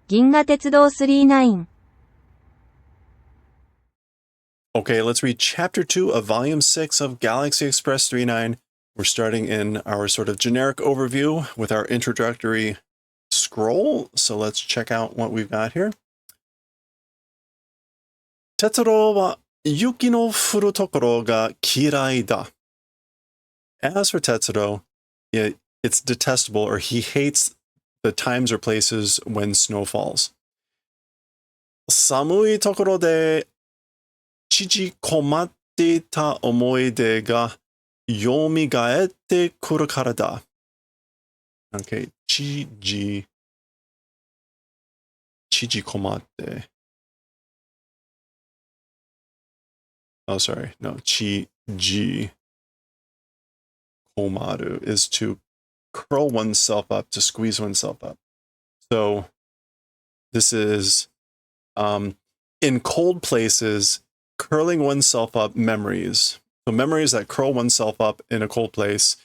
銀河鉄道39 Okay, let's read Chapter 2 of Volume 6 of Galaxy Express 39. We're starting in our sort of generic overview with our introductory scroll. So let's check out what we've got here. Tetsuro wa yuki no furu tokoro ga kirai da. As for Tetsuro, it's detestable, or he hates the times or places when snow falls. Samui tokoro de chijikomatte ita omoide ga yomigaette kuru kara da. Okay, chijikomatte. Oh, sorry. No, chiji komaru is to curl oneself up, to squeeze oneself up. So this is in cold places, curling oneself up memories. So memories that curl oneself up in a cold place,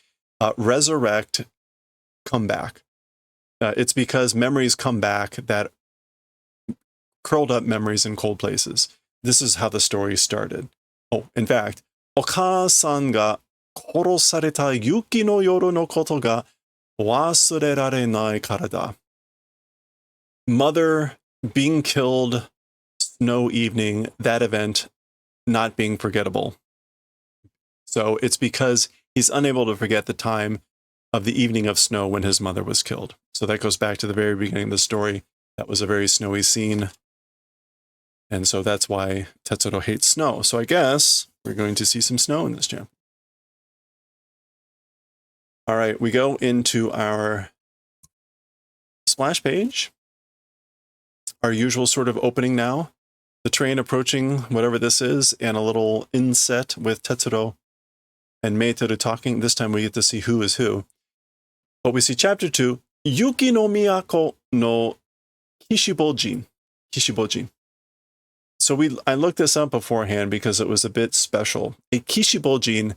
resurrect, come back. It's because memories come back that curled up memories in cold places. This is how the story started. Oh, in fact, Oka-san ga korosareta yuki no yoru no koto ga wasurarenai kara da. Mother being killed, snow evening, that event not being forgettable. So it's because he's unable to forget the time of the evening of snow when his mother was killed. So that goes back to the very beginning of the story. That was a very snowy scene. And so that's why Tetsuro hates snow. So I guess we're going to see some snow in this chapter. All right, we go into our splash page. Our usual sort of opening now. The train approaching whatever this is, and a little inset with Tetsuro and Meiteru talking. This time we get to see who is who. But we see Chapter 2, Yuki no Miyako no Kishibojin. Kishibojin. So I looked this up beforehand because it was a bit special. A Kishibojin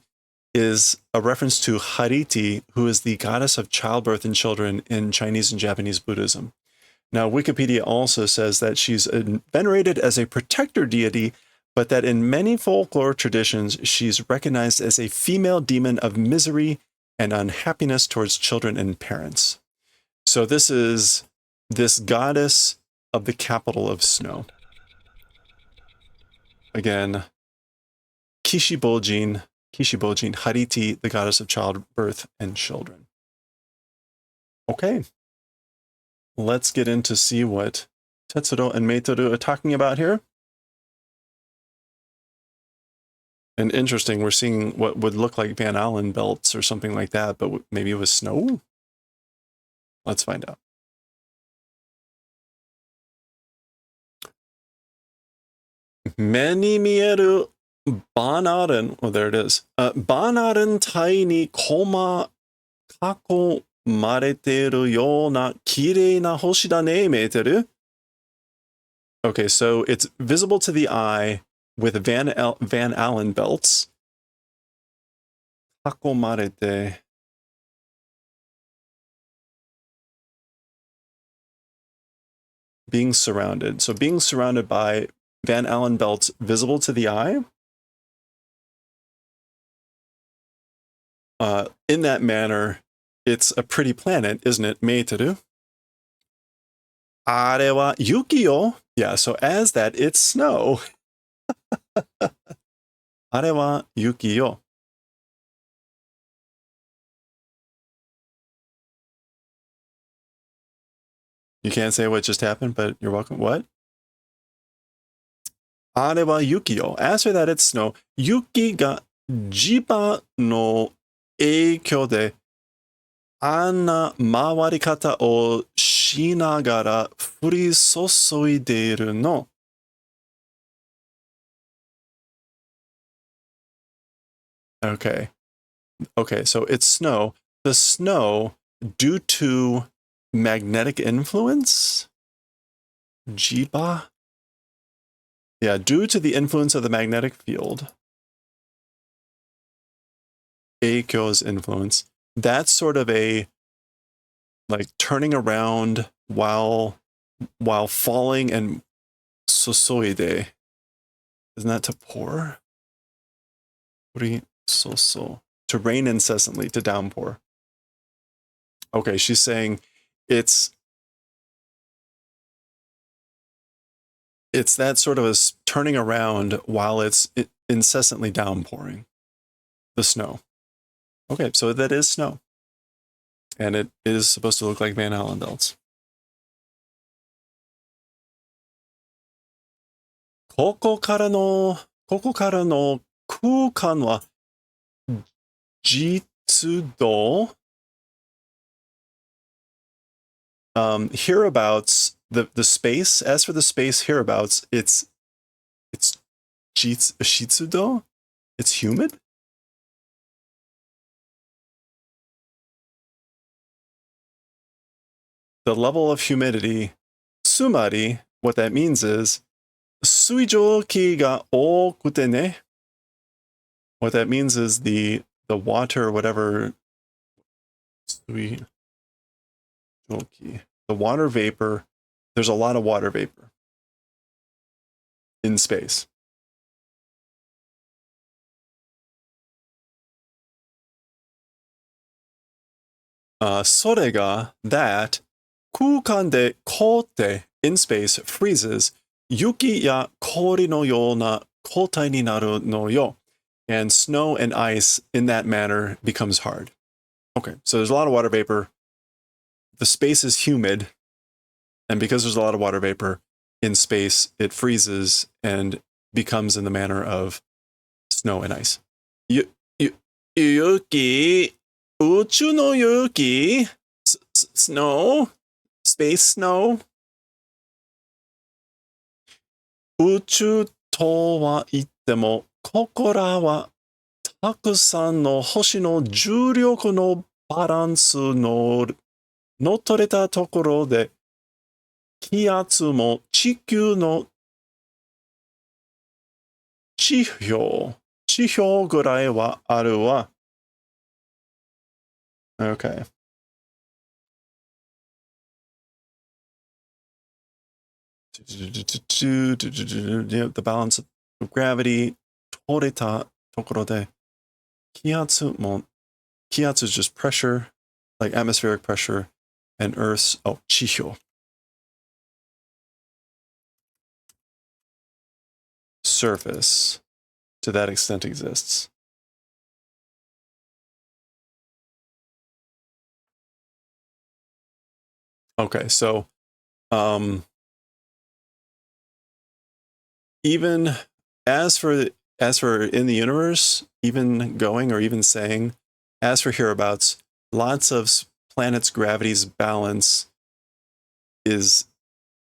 is a reference to Hariti, who is the goddess of childbirth and children in Chinese and Japanese Buddhism. Now, Wikipedia also says that she's venerated as a protector deity, but that in many folklore traditions, she's recognized as a female demon of misery and unhappiness towards children and parents. So this is this goddess of the capital of snow. Again, Kishibojin, Hariti, the goddess of childbirth and children. Okay, let's get in to see what Tetsuro and Meiteru are talking about here. And interesting, we're seeing what would look like Van Allen belts or something like that, but maybe it was snow? Let's find out. Many mieru banaren, oh, there it is. Banaren tai ni koma kako mareteru yo na kirei na hoshi da ne, Meiteru. Okay, so it's visible to the eye with Van Allen belts. Kako marete. Being surrounded. So being surrounded by Van Allen belts visible to the eye. In that manner, it's a pretty planet, isn't it, Meiteru? Are wa yuki yo. Yeah, so as that, it's snow. Are wa yuki yo. You can't say what just happened, but you're welcome. What? Are wa yuki yo. As for that, it's snow. Yuki ga jiba no eikyo de anna mawarikata o shinagara furisosoideiru no. Okay. Okay, so it's snow. The snow, due to magnetic influence? Jiba? Yeah, due to the influence of the magnetic field. Eikyo's influence. That's sort of a, like, turning around while while falling and sosoide. Isn't that to pour? Soso. To rain incessantly, to downpour. Okay, she's saying it's that sort of a turning around while it's incessantly downpouring the snow. Okay, so that is snow. And it is supposed to look like Van Allen belts. ここからの空間は実度 hereabouts, the space, as for the space hereabouts, it's shitsudo? It's humid? The level of humidity, sumari, what that means is, suijoki ga okute ne. What that means is the water, whatever, suijoki, the water vapor, there's a lot of water vapor in space. Sorega, that, 空間で凍って in space freezes 雪や氷のような固体になるのよ. And snow and ice in that manner becomes hard. Okay, so there's a lot of water vapor. The space is humid. And because there's a lot of water vapor in space, it freezes and becomes in the manner of snow and ice. Yuki, 宇宙の雪, snow, space snow. 宇宙とは言っても、ここらはたくさんの星の重力のバランスの取れたところで、気圧も地球の地表ぐらいはあるわ。Okay. The balance of gravity, 取れたところで、気圧is just pressure, like atmospheric pressure, and Earth's, 地表. Surface, to that extent, exists. Okay, so even as for in the universe, even going or even saying, as for hereabouts, lots of planets' gravity's balance is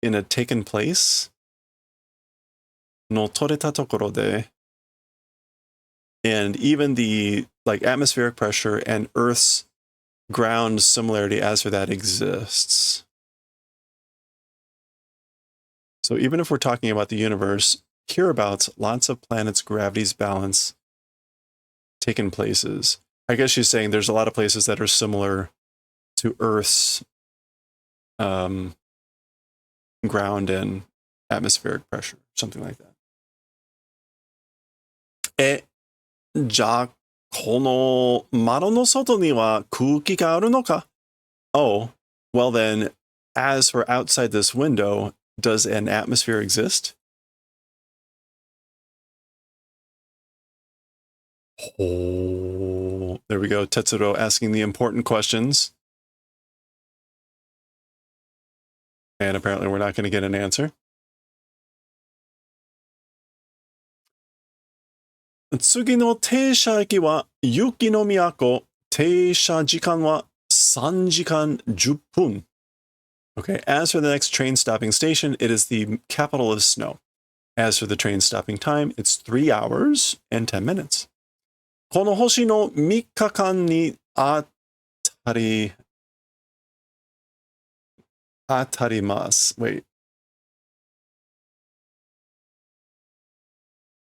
in a taken place. No toreta tokoro de. And even the atmospheric pressure and Earth's ground similarity as for that exists. So even if we're talking about the universe, hereabouts, lots of planets' gravity's balance taken places. I guess she's saying there's a lot of places that are similar to Earth's ground and atmospheric pressure, something like that. じゃあ、この窓の外には空気があるのか? Oh, well then, as for outside this window, does an atmosphere exist? Oh, there we go. Tetsuro asking the important questions. And apparently we're not going to get an answer. 次の停車駅は雪の都。停車時間は3時間10分. Okay, as for the next train stopping station, it is the capital of snow. As for the train stopping time, it's 3 hours and 10 minutes. この星の3日間に当たります. Wait.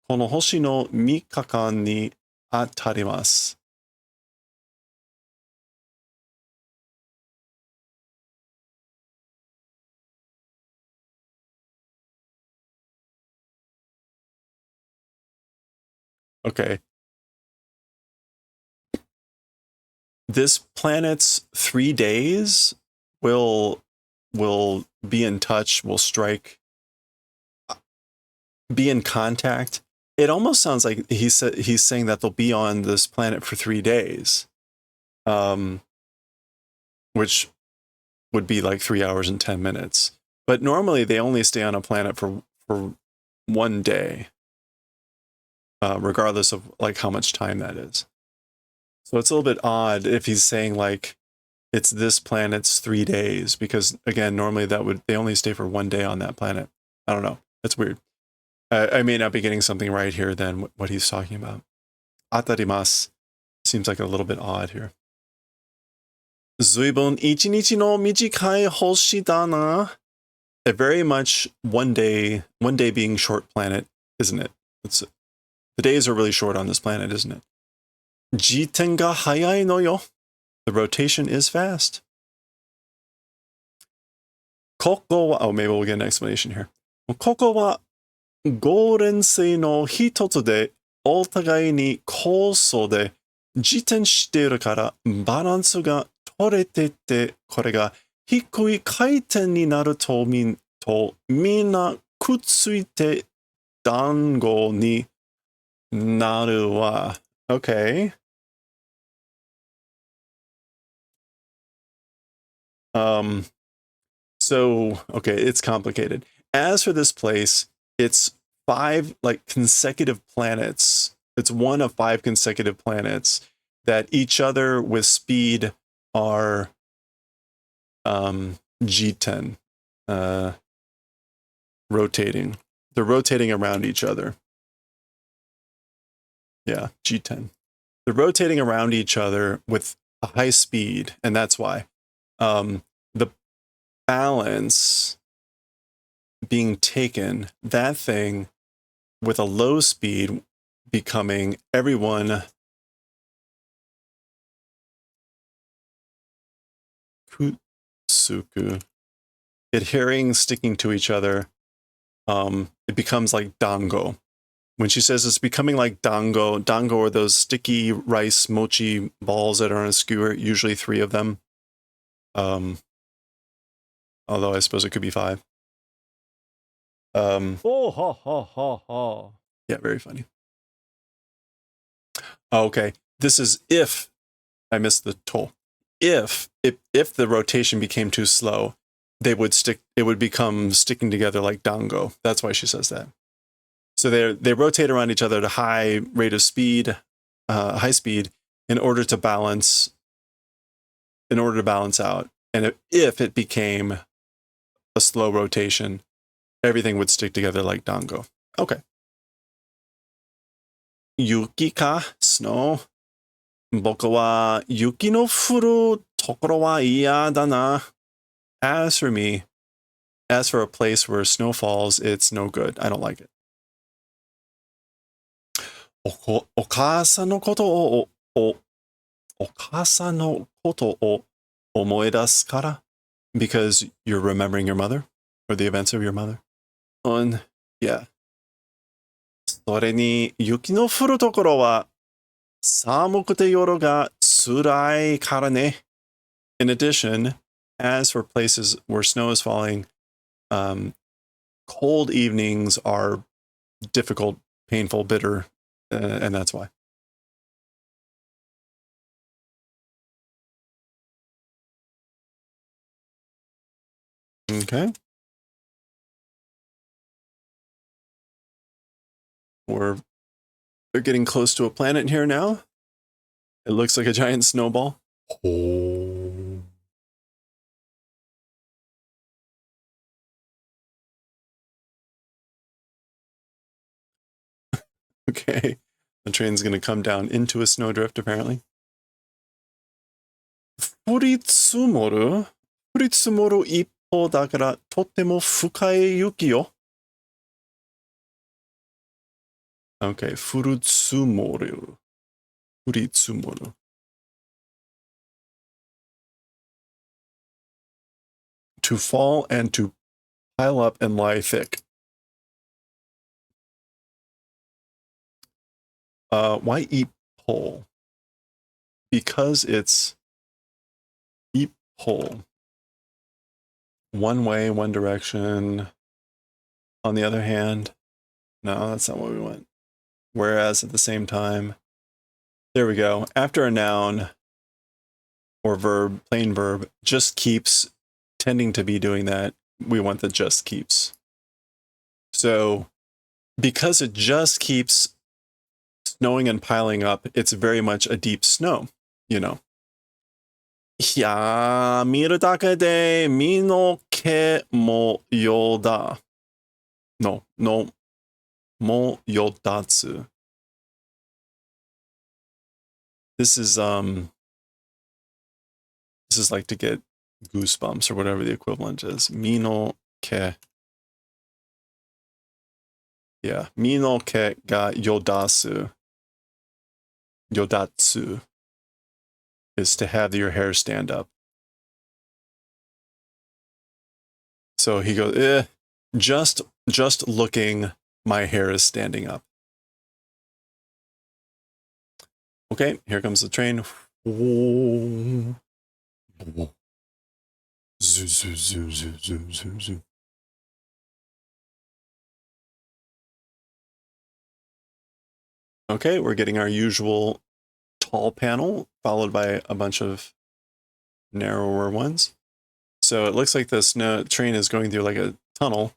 この星の3日間に当たります. Okay. This planet's 3 days will be in touch, will strike, be in contact. It almost sounds like he's saying that they'll be on this planet for 3 days. Which would be like 3 hours and 10 minutes. But normally they only stay on a planet for 1 day, regardless of like how much time that is. So it's a little bit odd if he's saying like it's this planet's 3 days, because again, normally they only stay for 1 day on that planet. I don't know. That's weird. I may not be getting something right here then what he's talking about. Atarimasu seems like a little bit odd here. 随分一日の短い星だな. A very much one day being short planet, isn't it? The days are really short on this planet, isn't it? 時点が早いのよ. The rotation is fast. ここは, maybe we'll get an explanation here. ここは合連性の一つでお互いに高層で自転しているからバランスが取れてて、これが低い回転になるとみんなくっついて団子になるわ。Okay. So, okay, it's complicated. As for this place, it's 5 like consecutive planets. It's one of 5 consecutive planets that each other with speed are G10 rotating. They're rotating around each other. Yeah, G10. They're rotating around each other with a high speed, and that's why. The balance being taken, that thing with a low speed becoming everyone kutsuku, adhering, sticking to each other. It becomes like dango. When she says it's becoming like dango are those sticky rice mochi balls that are on a skewer, usually 3 of them. Although I suppose it could be 5. Oh, ha, ha, ha, ha. Yeah, very funny. Okay, this is if I missed the toll. If the rotation became too slow, they would stick. It would become sticking together like dango. That's why she says that. So they rotate around each other at a high rate of speed, high speed, in order to balance out. And if it became a slow rotation, everything would stick together like dango. Okay. Yuki ka? Snow? 僕は雪の降るところは嫌だな. As for me, as for a place where snow falls, it's no good. I don't like it. お母さんのことを思い出すから? Because you're remembering your mother? Or the events of your mother? Yeah. それに雪の降るところは寒くて夜が辛いからね. In addition, as for places where snow is falling, cold evenings are difficult, painful, bitter, and that's why. Okay. We're getting close to a planet here now. It looks like a giant snowball. Oh. Okay. The train's going to come down into a snowdrift, apparently. 降り積もる一方だからとても深い雪よ。Okay, 降り積もる。To fall and to pile up and lie thick. Why ippo? Because it's ippo. One way, one direction. On the other hand, no, that's not what we want. Whereas at the same time, there we go. After a noun or verb, plain verb, just keeps tending to be doing that. We want the just keeps. So because it just keeps snowing and piling up, it's very much a deep snow, you know. いやー、見るだけで身の毛もよだ。のもよだつ。This is like to get goosebumps or whatever the equivalent is. 身の毛. Yeah, 身の毛がよだす. Yodatsu is to have your hair stand up. So he goes, just looking, my hair is standing up. Okay, here comes the train. Zoo, zoo, zoo, zoo, zoo, zoo, zoo. Okay, we're getting our usual tall panel, followed by a bunch of narrower ones. So it looks like this train is going through like a tunnel.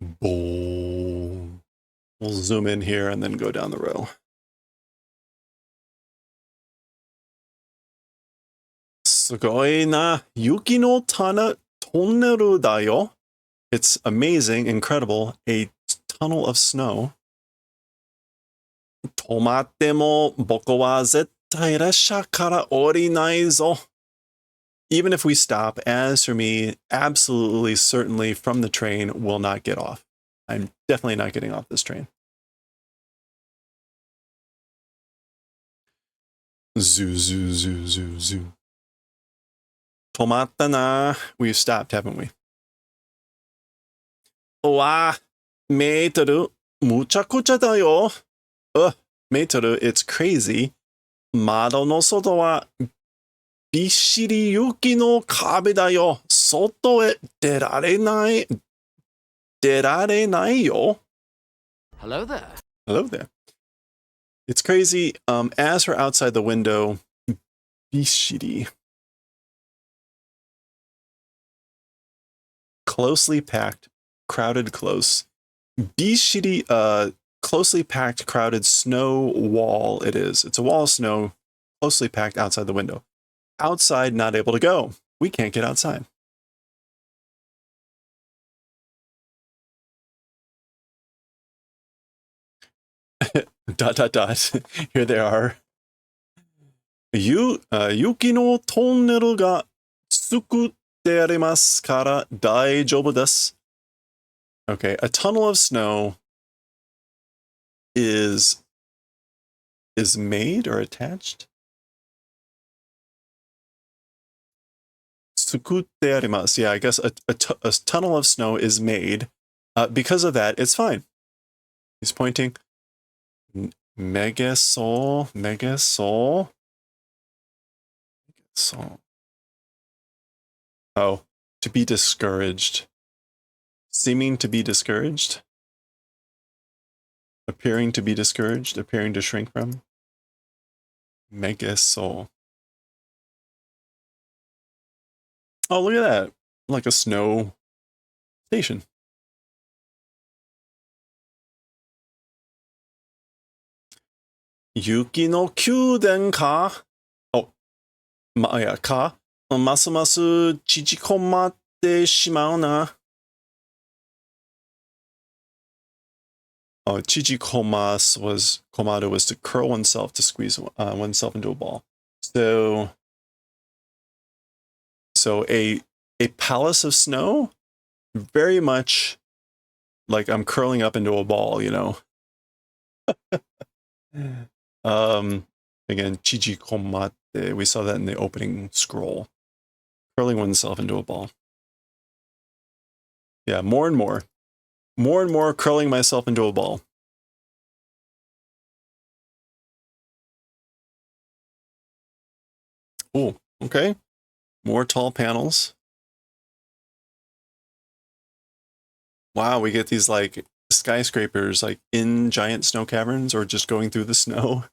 Boom. We'll zoom in here and then go down the row. すごいな。雪のトンネルだよ. It's amazing, incredible, a tunnel of snow. 止まっても僕は絶対列車から降りないぞ. Even if we stop, as for me, absolutely, certainly from the train will not get off. I'm definitely not getting off this train. Zoo, zoo, zoo, zoo, zoo. 止まったな. We've stopped, haven't we? わあ、メートル、むちゃくちゃだよ.メートル, it's crazy. 窓の外はびっしり雪の壁だよ。外へ出られない。出られないよ. Hello there. Hello there. It's crazy. As for outside the window, びっしり. Closely packed, crowded close. びっしり, closely packed, crowded snow wall it is. It's a wall of snow, closely packed outside the window. Outside, not able to go. We can't get outside. ... Here they are. 雪のトンネルが作ってありますから大丈夫です. Okay, a tunnel of snow is made or attached? 作ってあります. Yeah, I guess a tunnel of snow is made. Because of that, it's fine. He's pointing. Megasol. Oh, to be discouraged. Seeming to be discouraged. Appearing to be discouraged. Appearing to shrink from. Megasol. Oh, look at that. Like a snow station. Yuki no kyuden ka? Oh, yeah, ka? ますます縮こまってしまうな. Oh, chichikomas was, komaru was to curl oneself, to squeeze oneself into a ball. So a palace of snow, very much like I'm curling up into a ball, you know. Again, chichikomate, we saw that in the opening scroll. Curling oneself into a ball. Yeah, more and more curling myself into a ball. Oh, okay. More tall panels. Wow, we get these like skyscrapers like in giant snow caverns or just going through the snow.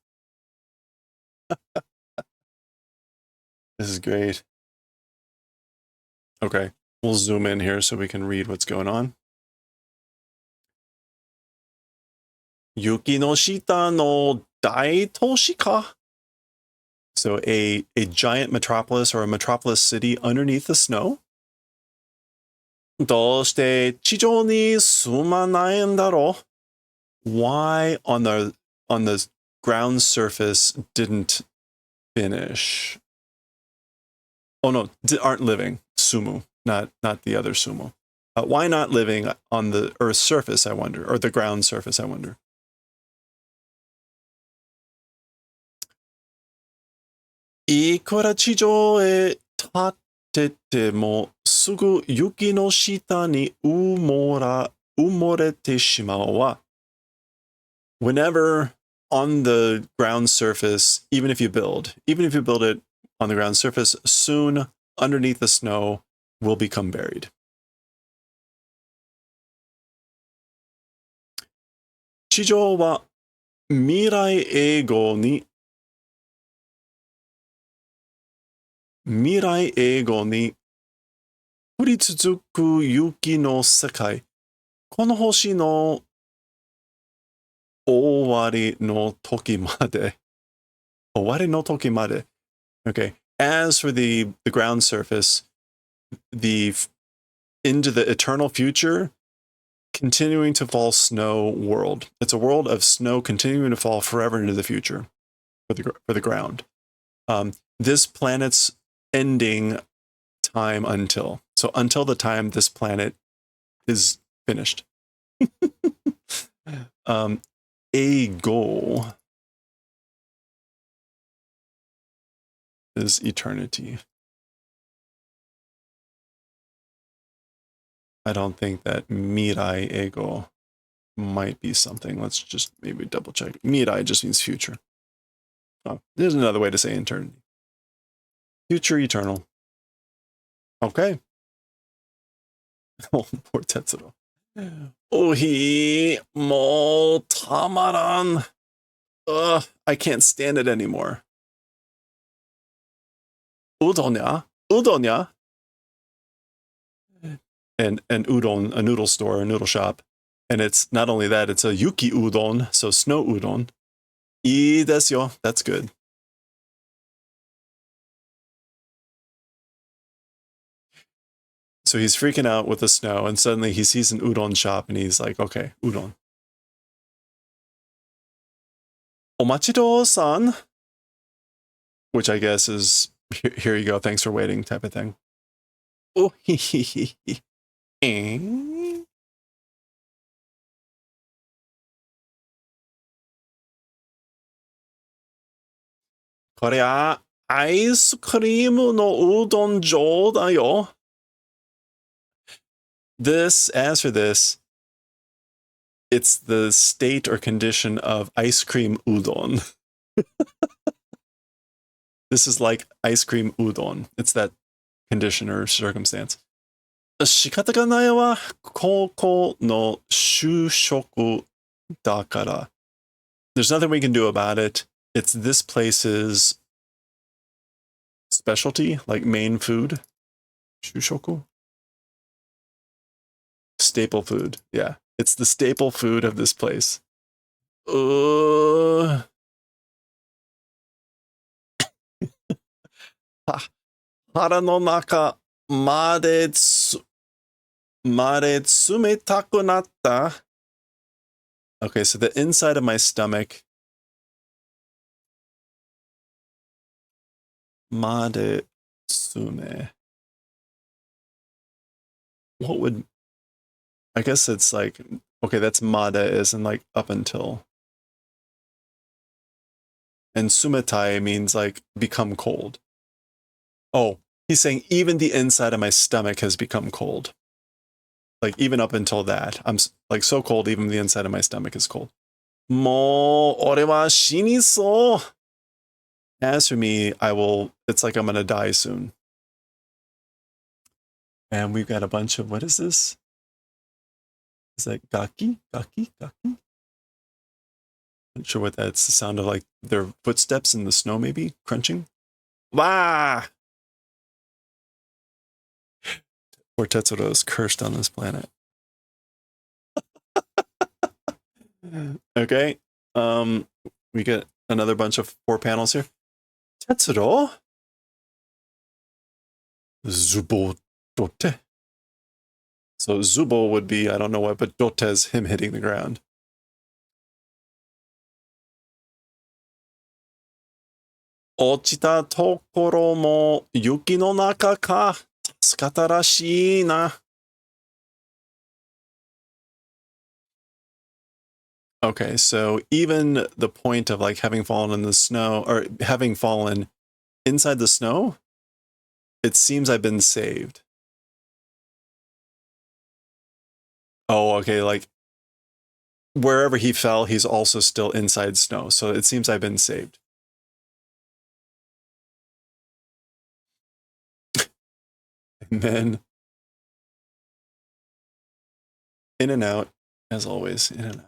This is great. Okay, we'll zoom in here so we can read what's going on. Yuki no shita no daitoshi ka. So a giant metropolis or a metropolis city underneath the snow. どうして地上に住まないんだろう? Why on the ground surface didn't finish? Oh no, aren't living. Sumu, not the other sumo. Why not living on the Earth's surface, I wonder, or the ground surface, I wonder. いくら地上へ立っててもすぐ雪の下に埋もれてしまうわ。Whenever on the ground surface, even if you build it on the ground surface, soon underneath the snow will become buried. 地上は未来永劫に降り続く雪の世界。この星の終わりの時まで。終わりの時まで。Okay. As for the ground surface, into the eternal future, continuing to fall snow world. It's a world of snow continuing to fall forever into the future for the ground. This planet's ending time until. So until the time this planet is finished. A goal is eternity. I don't think that mirai ego might be something. Let's just maybe double check. Mirai just means future. Oh, there's another way to say eternity. Future eternal. Okay. Oh, poor Tetsuro. Ohi mo tamaran. Ugh, I can't stand it anymore. Udonya? Udonya? And udon, a noodle store, a noodle shop. And it's not only that, it's a yuki udon, so snow udon. Ii desu yo. That's good. So he's freaking out with the snow, and suddenly he sees an udon shop, and he's like, okay, udon. Omachido-san, which I guess is, here you go, thanks for waiting type of thing. Oh, Korea, ice cream no udon jo da yo. As for this, it's the state or condition of ice cream udon. This is like ice cream udon. It's that condition or circumstance. 仕方がないわ。高校の就職だから。There's nothing we can do about it. It's this place's specialty, like main food. 就職? Staple food. Yeah. It's the staple food of this place. 腹の中まで冷たくなった. Okay, so the inside of my stomach. まで冷め. What would... I guess it's like... Okay, that's mada is in like up until. And sumetai means like become cold. Oh, he's saying even the inside of my stomach has become cold. Like even up until that. I'm like so cold, even the inside of my stomach is cold. もう、俺は死にそう. As for me, it's like I'm going to die soon. And we've got a bunch of, what is this? Is that gaki? Gaki? Gaki? Not sure what that's the sound of, like their footsteps in the snow, maybe crunching. Wah! Poor Tetsuro is cursed on this planet. Okay. We get another bunch of 4 panels here. Tetsuro? Zubo dote. So Zubo would be, I don't know what, but dote is him hitting the ground. Ochita tokoro mo yuki no naka ka tasukata rashii na. Okay, so even the point of like having fallen in the snow, or having fallen inside the snow, it seems I've been saved. Oh, okay, like wherever he fell, he's also still inside snow. So it seems I've been saved. And then in and out, as always, in and out.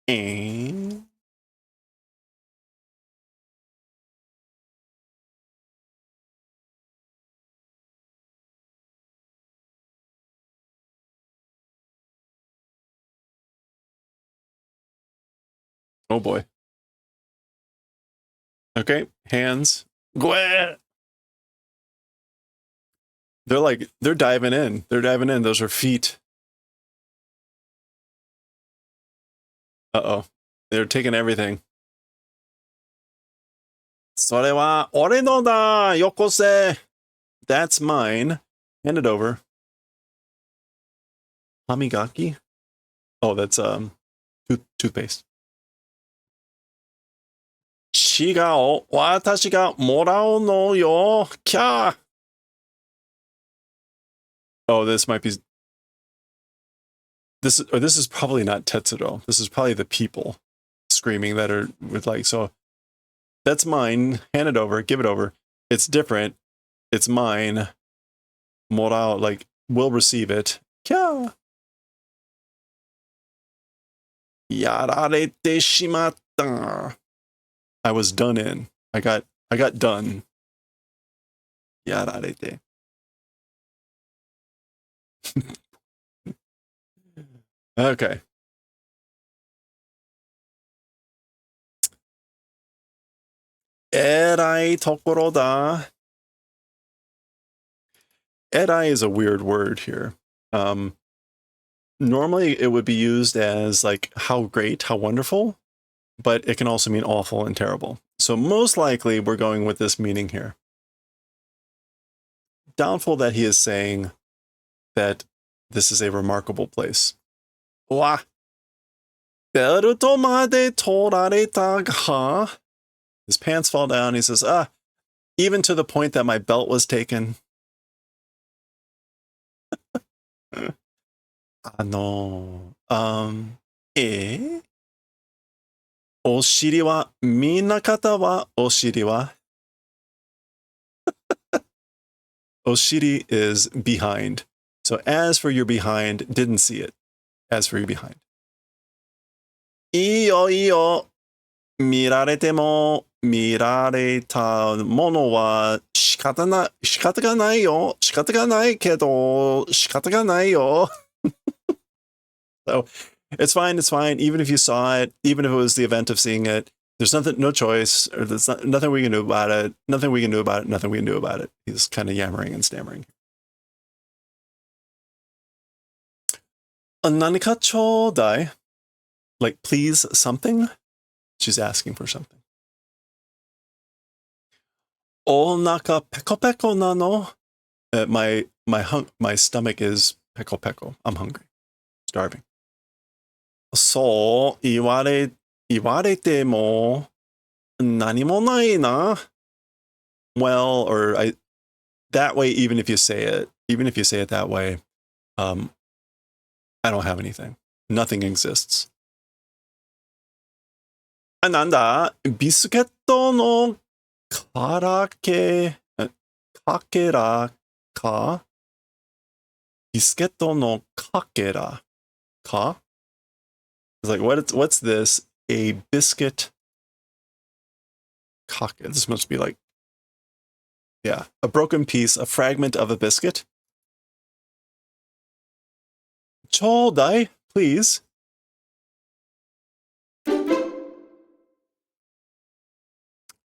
And oh boy. Okay, hands. Gwah! They're diving in. They're diving in. Those are feet. Uh-oh. They're taking everything. それは俺のだ! Yokose! That's mine. Hand it over. Hamigaki? Oh, that's toothpaste. 違う。私がもらうのよ。キャー! Oh, this might be... This is probably not Tetsuro. This is probably the people screaming that are with like, so that's mine. Hand it over. Give it over. It's different. It's mine. Morao, like, we'll receive it. Kya? Yararete shimatta. I was done in. I got done. Yararete. Okay. Erai tokoro da. Erai is a weird word here. Normally it would be used as like how great, how wonderful, but it can also mean awful and terrible. So most likely we're going with this meaning here. Doubtful that he is saying that this is a remarkable place. Wa. Beruto made torareta ga. His pants fall down. He says, even to the point that my belt was taken. Oshiri wa minakata wa oshiri wa. Oshiri is behind. So as for your behind, didn't see it. As for your behind. Iyo iyo. Mirarete mo mirareta mono wa shikata ga nai yo. Shikata ga nai kedo shikata ga nai yo. So it's fine. Even if you saw it, even if it was the event of seeing it, there's no choice, or there's nothing we can do about it. Nothing we can do about it. He's kind of yammering and stammering. Nanika chodai, like please something. She's asking for something. Onaka peko peko nano. My stomach is peko peko. I'm hungry, starving. So iwarete mo nani mo nai na. Well, or that way, even if you say it that way, I don't have anything. Nothing exists. あ、なんだビスケットのからけ、かけらかビスケットのかけらか It's like, what's this? A biscuit cock. This must be like, yeah, a broken piece, a fragment of a biscuit. Chodai, please.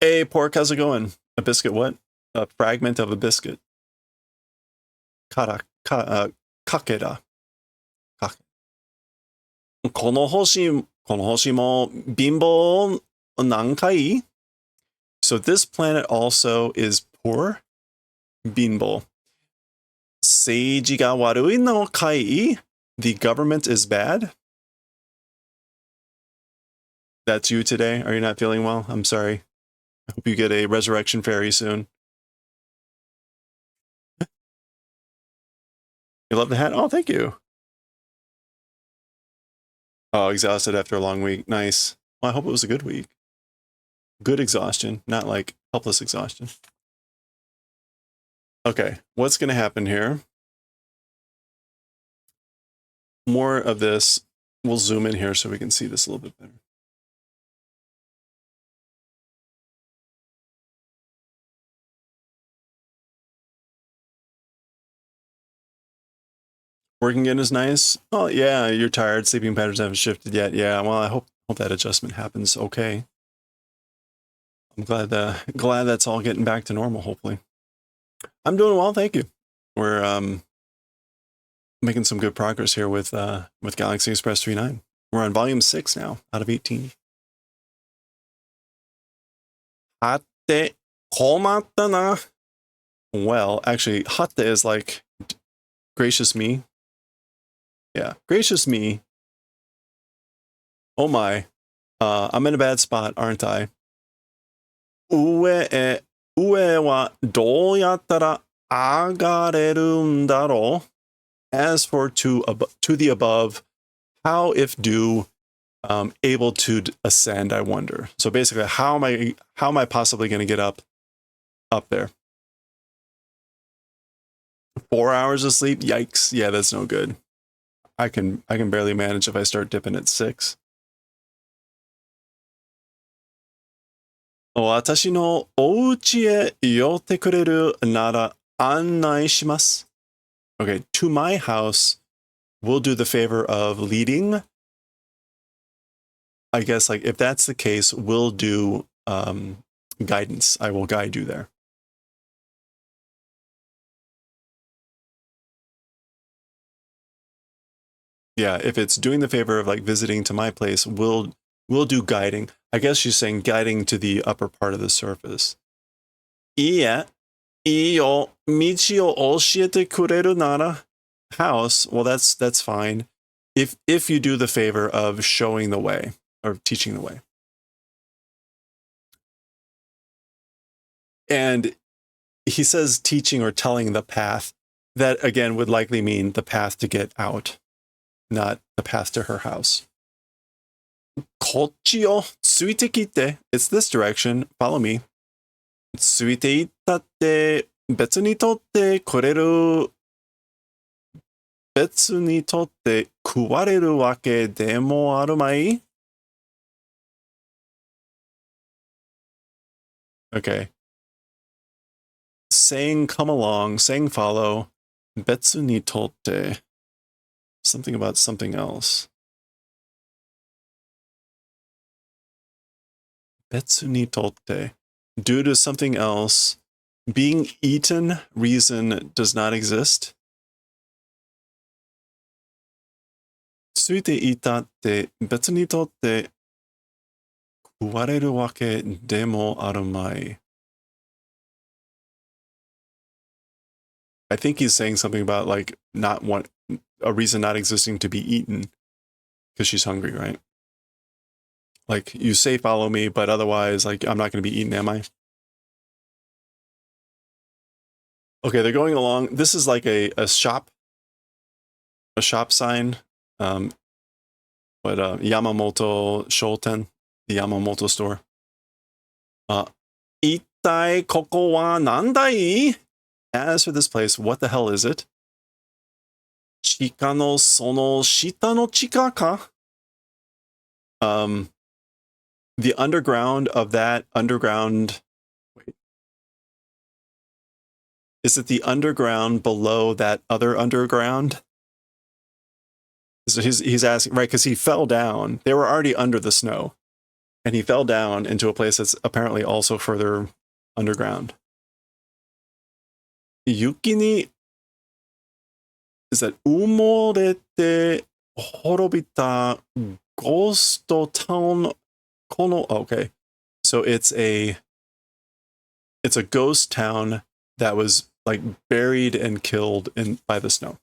Hey, pork, how's it going? A biscuit what? A fragment of a biscuit. Kakera. Kake. この星も貧乏何回? So this planet also is poor. Binbo. Seiji ga warui no kai? The government is bad. That's you today? Are you not feeling well? I'm sorry. I hope you get a resurrection fairy soon. You love the hat? Oh, thank you. Oh, exhausted after a long week. Nice. Well, I hope it was a good week. Good exhaustion, not like helpless exhaustion. Okay, what's going to happen here? More of this. We'll zoom in here so we can see this a little bit better. Working in is nice. Oh yeah, you're tired. Sleeping patterns haven't shifted yet. Yeah, well, I hope that adjustment happens okay. I'm glad that's all getting back to normal. Hopefully, I'm doing well. Thank you. We're making some good progress here with Galaxy Express 3.9. We're on volume 6 now out of 18. Hatte komatta na. Well, actually, hatte is like gracious me. Yeah, gracious me. Oh my, I'm in a bad spot, aren't I? Ue wa dou yattara agareru ndaro? As for to the above, how if do able to ascend, I wonder. So basically, how am I possibly going to get up there? 4 hours of sleep? Yikes. Yeah, that's no good. I can barely manage if I start dipping at 6. 私のお家へ寄ってくれるなら案内します. Okay, to my house, we'll do the favor of leading. I guess like if that's the case, we'll do guidance. I will guide you there. Yeah, if it's doing the favor of like visiting to my place, we'll do guiding. I guess she's saying guiding to the upper part of the surface. いいえ、いいよ、道を教えてくれるなら house. Well, that's fine. If you do the favor of showing the way or teaching the way. And he says teaching or telling the path. That again would likely mean the path to get out, not the path to her house. こっちよ、ついてきて. It's this direction. Follow me. ついていったって別にとってくれる。別にとって食われるわけでもあるまい? Okay. Saying come along, saying follow. 別にとって. Something about something else. 別にとって. Due to something else. Being eaten, reason does not exist. ついていたって別にとって食われるわけでもあるまい. I think he's saying something about like a reason not existing to be eaten because she's hungry, right? Like you say follow me, but otherwise like I'm not going to be eaten, am I? Okay, they're going along. This is like a shop sign. Yamamoto Shoten. the Yamamoto store. 一体ここはなんだい? As for this place, what the hell is it? 地下のその下の地下か? The underground of that underground. Wait. Is it the underground below that other underground? So he's asking, right? Because he fell down. They were already under the snow. And he fell down into a place that's apparently also further underground. Yuki ni, is that umorete horobita ghost town kono? Okay, so it's a ghost town that was like buried and killed by the snow.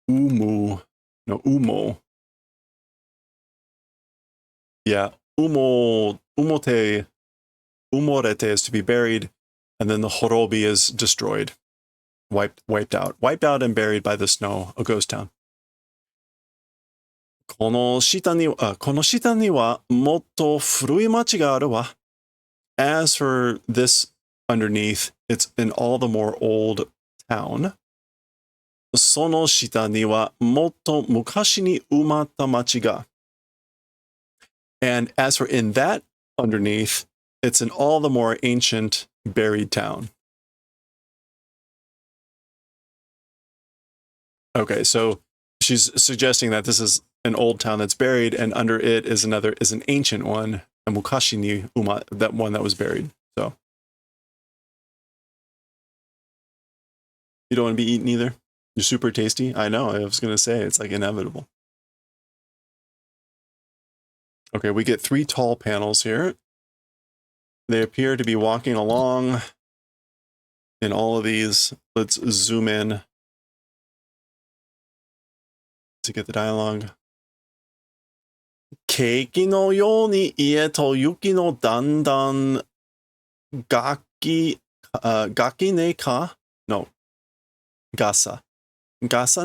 Umo. Yeah, umorete is to be buried, and then the horobi is destroyed, wiped out and buried by the snow, a ghost town. この下にはもっと古い町があるわ. As for this underneath, it's an all the more old town. その下にはもっと昔に埋まった町が. And as for in that underneath, it's an all the more ancient buried town. Okay, so she's suggesting that this is an old town that's buried, and under it is an ancient one, a mukashi ni uma, that one that was buried. So you don't want to be eaten either? You're super tasty? I know, I was going to say, it's like inevitable. Okay, we get 3 tall panels here. They appear to be walking along in all of these. Let's zoom in to get the dialogue. ケーキのように家と雪のだんだん楽器ねえか? No. 傘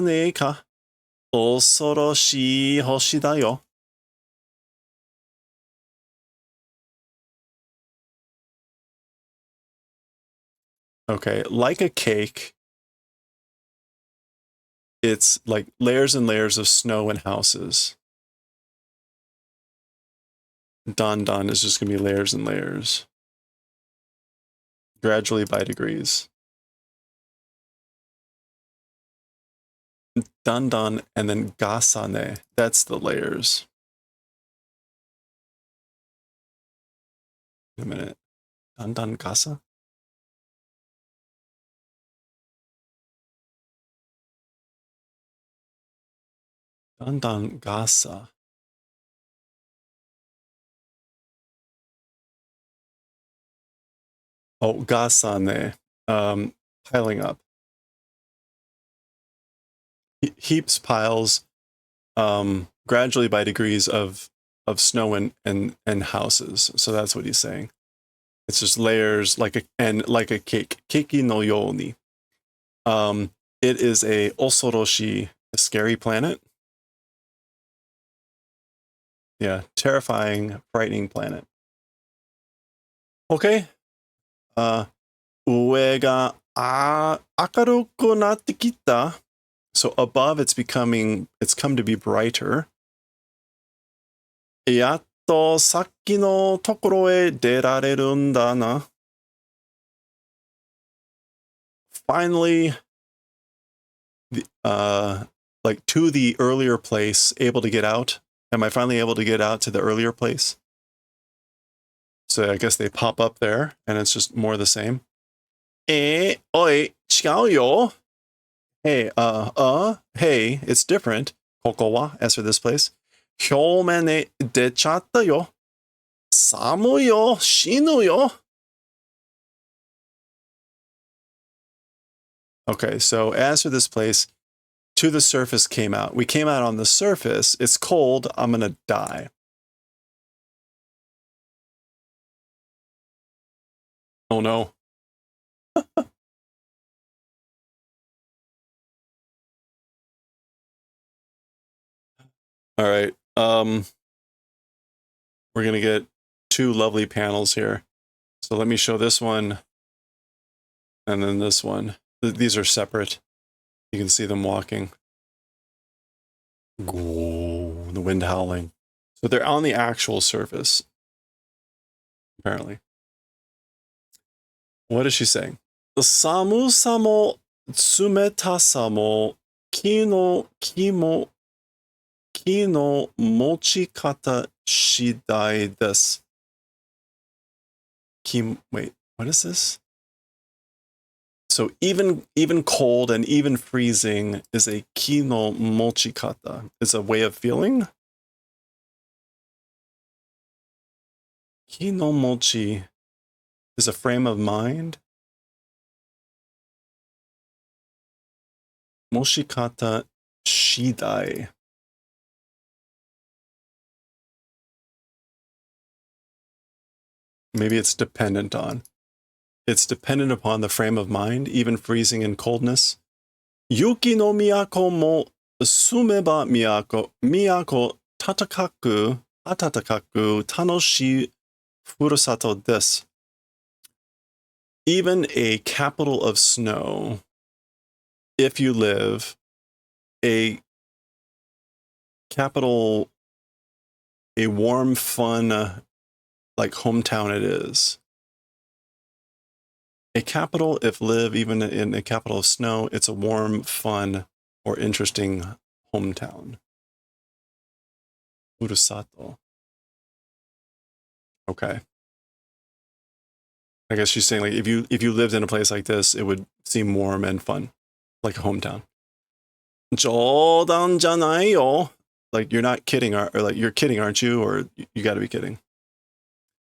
ねえか? 恐ろしい星だよ. Okay, like a cake, it's like layers and layers of snow and houses. Dan is just going to be layers and layers. Gradually by degrees. Dan and then gasane, that's the layers. Wait a minute. Dan gasa? Dan gasa. Oh, gasane, piling up. Heaps, piles, gradually by degrees of snow and houses. So that's what he's saying. It's just layers like a cake. Keiki no yoni. It is a osoroshi, a scary planet. Yeah, terrifying, frightening planet. Okay. 上が明るくなってきた. So above it's come to be brighter. やっとさっきのところへ出られるんだな. Finally, like to the earlier place, able to get out. Am I finally able to get out to the earlier place? So I guess they pop up there, and it's just more the same. Oi, 違うよ. Hey, hey, it's different. ここは, as for this place. 表面へ出ちゃったよ. 寒いよ, 死ぬよ. Okay, so as for this place, to the surface came out. We came out on the surface. It's cold. I'm gonna die. Oh no. All right. we're going to get two lovely panels here. So let me show this one and then this one. These are separate. You can see them walking. The wind howling. So they're on the actual surface, apparently. What is she saying? Samusa mo tsumetasa mo ki no mochikata shidai desu. Wait, what is this? So even cold and even freezing is a ki no mochikata. It's a way of feeling. Ki no mochi is a frame of mind. Mochikata shidai. Maybe it's dependent on. It's dependent upon the frame of mind, even freezing and coldness. Yuki no miyako mo sumeba miyako atakaku tanoshii furusato desu. Even a capital of snow, if you live, a warm, fun, like hometown it is. A capital, if live even in a capital of snow, it's a warm, fun, or interesting hometown. Furusato. Okay. I guess she's saying like if you lived in a place like this, it would seem warm and fun, like a hometown. Jodan janai yo. Like you're not kidding, or like you're kidding, aren't you? Or you got to be kidding.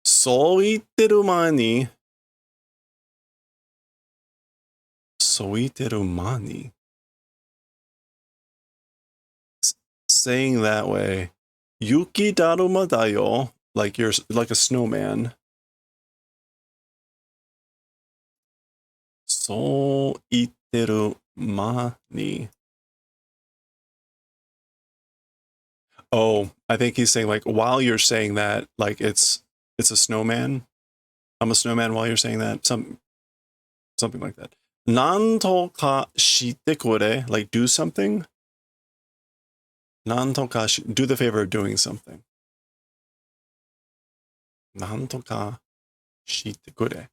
So itteru mani. Soiteru mani. Saying that way, yuki daruma dayo, like you're like a snowman. So itteru mani. Oh, I think he's saying like while you're saying that, like it's a snowman. I'm a snowman while you're saying that. Something like that. Nanto ka shite kore, like do something. Nanto ka do the favor of doing something. Nanto ka shite kore.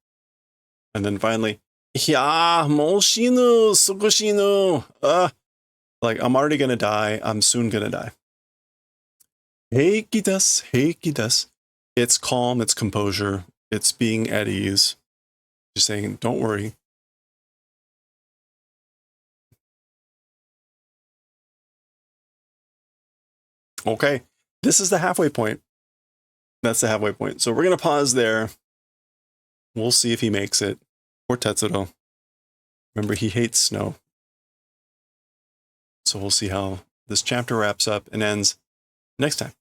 And then finally, ya mo shinu sukushinu. Like I'm already gonna die. I'm soon gonna die. Heiki desu. It's calm, it's composure, it's being at ease. Just saying, don't worry. Okay, this is the halfway point. That's the halfway point. So we're going to pause there. We'll see if he makes it. Or Tetsuro. Remember, he hates snow. So we'll see how this chapter wraps up and ends next time.